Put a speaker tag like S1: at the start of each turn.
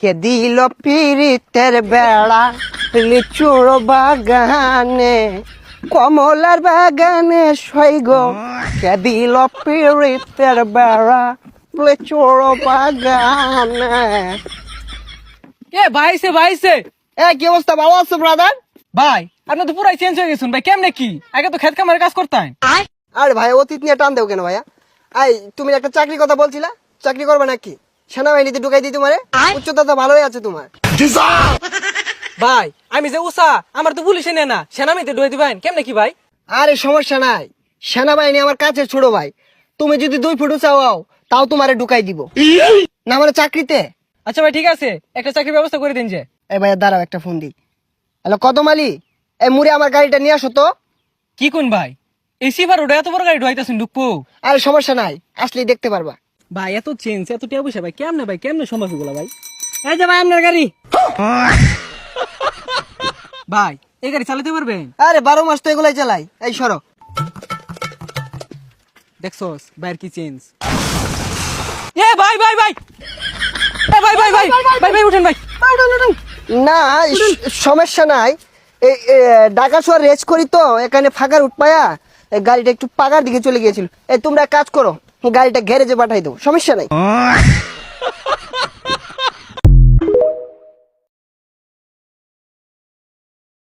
S1: কে দিল পিরিতের বেড়া লিচুর বাগানে কমলার বাগানে সৈগ কে দিল পিরিতের বেড়া লিচুর বাগানে।
S2: এ ভাইছে
S1: কি অবস্থা, ভালো আছো ব্রাদার?
S2: ভাই আপনি তো পুরাই চেঞ্জ হয়ে গেছেন ভাই, কেমনে কি আগে তো খেত কামারে কাজ করতেন।
S1: আরে ভাই অতীত নিয়ে টান দেও কেন ভাইয়া? তুমি একটা চাকরির কথা বলছিলা, চাকরি করবে নাকি? সেনাবাহিনীতে ঢুকাই দিই তোমারে, উচ্চতা তো ভালোই আছে তোমার।
S2: ভাই আমি যে উষা আমার তো পুলিশে নেয় না, সেনামিতে ডুয়ে দিবেন কেমনে কি ভাই?
S1: আরে সমস্যা নাই, সেনাবাহিনী আমার কাছে ছোট ভাই। তুমি যদি 2 ফুট উঁচা হও তাও তোমারে ঢুকাই দিব না আমার চাকরিতে।
S2: আচ্ছা ভাই ঠিক আছে, একটা চাকরির ব্যবস্থা করে দিন যে।
S1: এই ভাইয়া দাঁড়াও, একটা ফোন দিই। হ্যালো কদম আলী, এই মুড়ে আমার গাড়িটা নিয়ে আসো তো।
S2: কি কোন ভাই এই সিফার ওটা এত বড় গাড়ি ঢুকাইতেছেন ঢুকবো?
S1: আরে সমস্যা নাই, আসলেই দেখতে পারবা।
S2: ভাই এত চেঞ্জ এত টিয়া পয়সা ভাই কেমনে সম্ভব এগুলা ভাই? এই যে ভাই আপনার গাড়ি। ভাই এই গাড়ি চালাতে পারবেন?
S1: আরে 12 মাস তো এগুলাই চালাই। এই সরো।
S2: দেখছস ভাইয়ের কি চেঞ্জ। এ ভাই এ ভাই উঠেন ভাই।
S1: না সমস্যা নাই, এই ঢাকা শহর রেস করি তো, এখানে ফাঁকার উঠপায়া এই গাড়িটা একটু পাকার দিকে চলে গিয়েছিল। এই তোমরা এক কাজ করো, গাড়িটা গ্যারেজে পাঠাই দাও, সমস্যা নাই।